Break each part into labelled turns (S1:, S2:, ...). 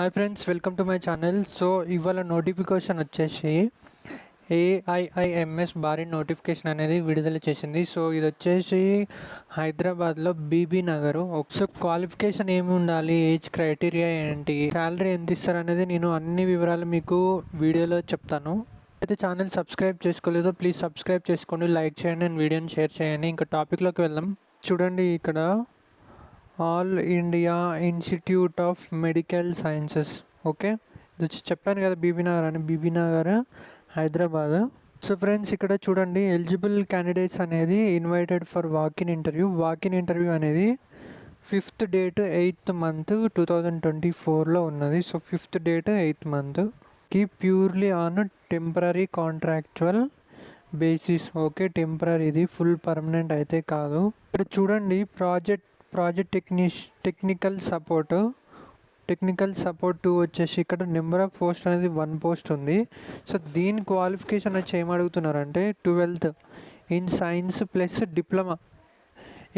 S1: Hi friends, welcome to my channel. So ఇవాళ notification వచ్చేసి AIIMS భారీ నోటిఫికేషన్ అనేది విడుదల చేసింది. సో ఇది వచ్చేసి హైదరాబాద్లో బీబీ నగర్. సో క్వాలిఫికేషన్ ఏమి ఉండాలి, ఏజ్ క్రైటీరియా ఏంటి, శాలరీ ఎంత ఇస్తారు అనేది నేను అన్ని వివరాలు మీకు వీడియోలో చెప్తాను. అయితే ఛానల్ సబ్స్క్రైబ్ చేసుకోలేదో ప్లీజ్ సబ్స్క్రైబ్ చేసుకోండి, లైక్ చేయండి అండ్ వీడియోని షేర్ చేయండి. ఇంకా టాపిక్లోకి వెళ్దాం. చూడండి, ఇక్కడ all India institute of medical sciences. Okay, ఇది వచ్చి చెప్పాను కదా బీబీనగర్ అని, బీబీనగర్ హైదరాబాద్. సో ఫ్రెండ్స్, ఇక్కడ చూడండి, ఎలిజిబుల్ క్యాండిడేట్స్ అనేది ఇన్వైటెడ్ ఫర్ వాకిన్ ఇంటర్వ్యూ అనేది 5th date 8th month 2024లో ఉన్నది. So 5th date 8th month కి purely on temporary contractual basis. Okay, temporary, ఇది ఫుల్ పర్మనెంట్ అయితే కాదు. ఇక్కడ చూడండి, ప్రాజెక్ట్ టెక్నికల్ సపోర్ట్ వచ్చేసి ఇక్కడ నెంబర్ ఆఫ్ పోస్ట్ అనేది 1 post ఉంది. సో దీని క్వాలిఫికేషన్ వచ్చి ఏమడుగుతున్నారంటే 12th in science plus diploma.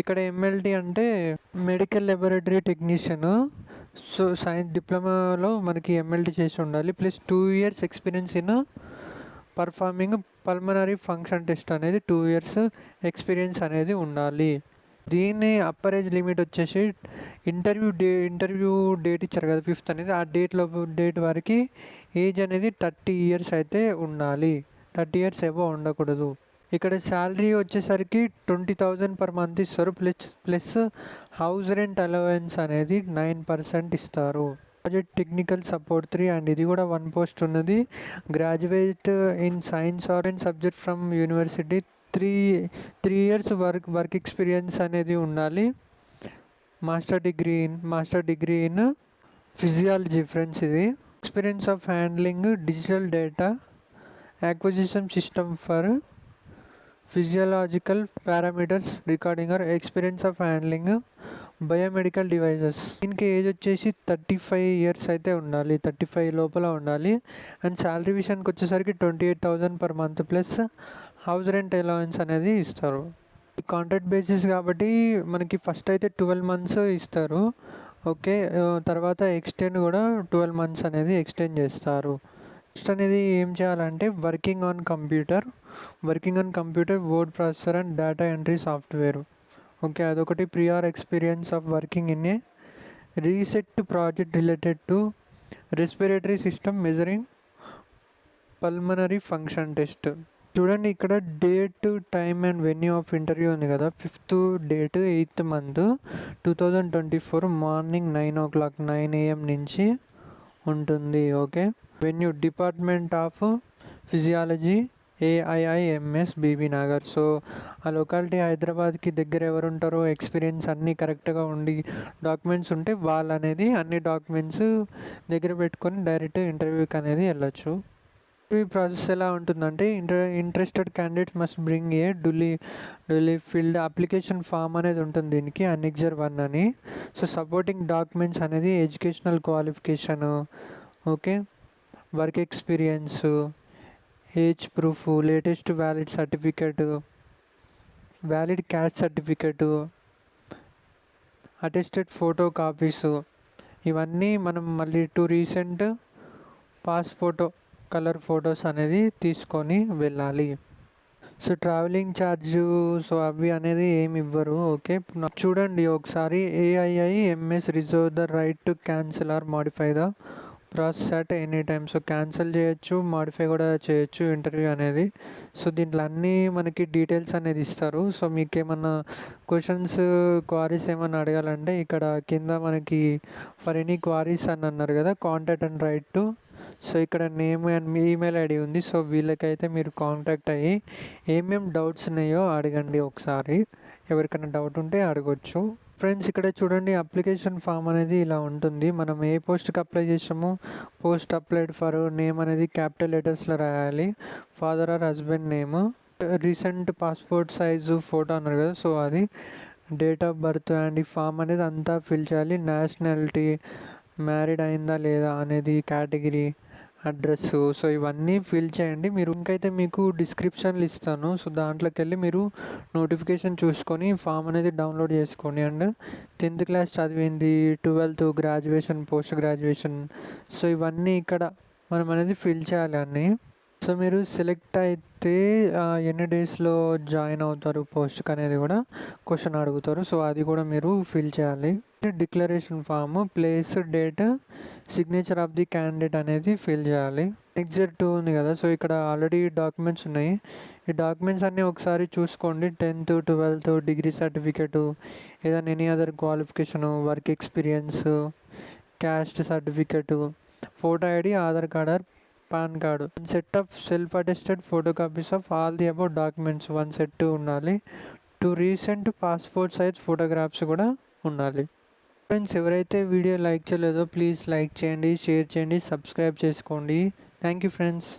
S1: ఇక్కడ ఎంఎల్టీ అంటే medical laboratory technician. So science డిప్లొమాలో మనకి ఎంఎల్టీ చేసి ఉండాలి, plus 2 years experience in performing pulmonary function test అనేది 2 years ఎక్స్పీరియన్స్ అనేది ఉండాలి. దీని అప్పర్ ఏజ్ లిమిట్ వచ్చేసి ఇంటర్వ్యూ డేట్ ఇచ్చారు కదా 5th అనేది, ఆ డేట్ వరకు ఏజ్ అనేది 30 years అయితే ఉండాలి, 30 years ఏవో ఉండకూడదు. ఇక్కడ శాలరీ వచ్చేసరికి 20,000 per month ఇస్తారు, ప్లస్ హౌస్ రెంట్ అలవెన్స్ అనేది 9% ఇస్తారు. ప్రాజెక్ట్ టెక్నికల్ సపోర్ట్ 3 అండ్ ఇది కూడా 1 post ఉన్నది. Graduate in science or in subject from university, 3 years work experience అనేది ఉండాలి. Master degree in physiology friends. ఇది experience of handling digital data acquisition system for physiological parameters recording or experience of handling biomedical devices. దీనికి age వచ్చేసి 35 years అయితే ఉండాలి, 35 లోపల ఉండాలి. And salary విషయానికి వచ్చేసరికి 28,000 per month plus house rent allowance అనేది ఇస్తారు. కాంట్రాక్ట్ బేసిస్ కాబట్టి మనకి ఫస్ట్ అయితే 12 months ఇస్తారు. ఓకే, తర్వాత ఎక్స్టెండ్ కూడా 12 months అనేది ఎక్స్టెండ్ చేస్తారు. నెక్స్ట్ అనేది ఏం చేయాలంటే working on computer, word processor and data entry software. Okay, అదొకటి. Prior experience of working in a research project related to respiratory system measuring pulmonary function test. చూడండి, ఇక్కడ date, time and venue of interview ఉంది కదా, 5th date 8th month 2024 morning 9 AM నుంచి ఉంటుంది. Okay, venue department of physiology AIIMS Bibi Nagar. So ఆ locality హైదరాబాద్కి దగ్గర ఎవరు ఉంటారో, ఎక్స్పీరియన్స్ అన్నీ కరెక్ట్గా ఉండి డాక్యుమెంట్స్ ఉంటే వాళ్ళు అనేది అన్ని డాక్యుమెంట్స్ దగ్గర పెట్టుకొని డైరెక్ట్ ఇంటర్వ్యూకి అనేది వెళ్ళొచ్చు. ఇంటర్వ్యూ ప్రాసెస్ ఎలా ఉంటుందంటే interested candidate must bring a duly filled application form అనేది ఉంటుంది దీనికి, Annexure 1 అని. సో సపోర్టింగ్ డాక్యుమెంట్స్ అనేది educational qualification, okay, work experience, age proof, latest valid caste certificate, attested photo copies, ఇవన్నీ మనం మళ్ళీ 2 recent పాస్పోర్ట్ కలర్ ఫొటోస్ అనేది తీసుకొని వెళ్ళాలి. సో ట్రావెలింగ్ ఛార్జ్, సో అవి అనేది ఏమి ఇవ్వరు. ఓకే, చూడండి ఒకసారి, AIIMS reserve the right to cancel are modify the process at any time. So cancel చేయొచ్చు, మాడిఫై కూడా చేయొచ్చు ఇంటర్వ్యూ అనేది. సో దీంట్లో అన్నీ మనకి డీటెయిల్స్ అనేది ఇస్తారు. సో మీకు ఏమన్నా క్వారీస్ ఏమన్నా అడగాలంటే ఇక్కడ కింద మనకి ఫర్ ఎనీ క్వారీస్ అని అన్నారు కదా, contact and write to. So ఇక్కడ నేమ్ అండ్ మీ ఈమెయిల్ ఐడి ఉంది. సో వీళ్ళకైతే మీరు కాంటాక్ట్ అయ్యి ఏమేమి డౌట్స్ ఉన్నాయో అడగండి ఒకసారి, ఎవరికైనా డౌట్ ఉంటే అడగొచ్చు. ఫ్రెండ్స్, ఇక్కడ చూడండి, అప్లికేషన్ ఫామ్ అనేది ఇలా ఉంటుంది. మనం ఏ పోస్ట్కి అప్లై చేసామో పోస్ట్ అప్లైడ్ ఫర్ నేమ్ అనేది క్యాపిటల్ లెటర్స్లో రాయాలి, father are husband name, recent passport size photo అన్నారు కదా, సో అది, డేట్ ఆఫ్ బర్త్ అండ్ ఈ ఫామ్ అనేది అంతా ఫిల్ చేయాలి. నేషనాలిటీ, మ్యారీడ్ అయిందా లేదా అనేది కేటగిరీ, అడ్రస్. సో ఇవన్నీ ఫిల్ చేయండి. మీరు ఇంకైతే మీకు డిస్క్రిప్షన్లు ఇస్తాను. సో దాంట్లోకి వెళ్ళి మీరు నోటిఫికేషన్ చూసుకొని ఫామ్ అనేది డౌన్లోడ్ చేసుకోండి. అండ్ 10th క్లాస్ చదివింది, 12th graduation, post graduation, so ఇవన్నీ ఇక్కడ మనం అనేది ఫిల్ చేయాలి అన్నీ. సో మీరు సెలెక్ట్ అయితే ఎన్ని డేస్లో జాయిన్ అవుతారు పోస్ట్కి అనేది కూడా క్వశ్చన్ అడుగుతారు. సో అది కూడా మీరు ఫిల్ చేయాలి. Declaration form, place, date, signature of the candidate అనేది ఫిల్ చేయాలి. ఎగ్జిట్ 2 ఉంది కదా, సో ఇక్కడ ఆల్రెడీ డాక్యుమెంట్స్ ఉన్నాయి. ఈ డాక్యుమెంట్స్ అన్నీ ఒకసారి చూసుకోండి. 10th, 12th, డిగ్రీ సర్టిఫికేటు, ఏదైనా any other qualification, work experience, caste certificate, photo ID, Aadhaar card or pan card, set of self attested photo copies of all the about documents 1 set ఉండాలి. 2 recent passport size photographs కూడా ఉండాలి. Friends, ఎవరైతే video like చేయలేదో please like చేయండి, share చేయండి, subscribe చేసుకోండి. Thank you friends.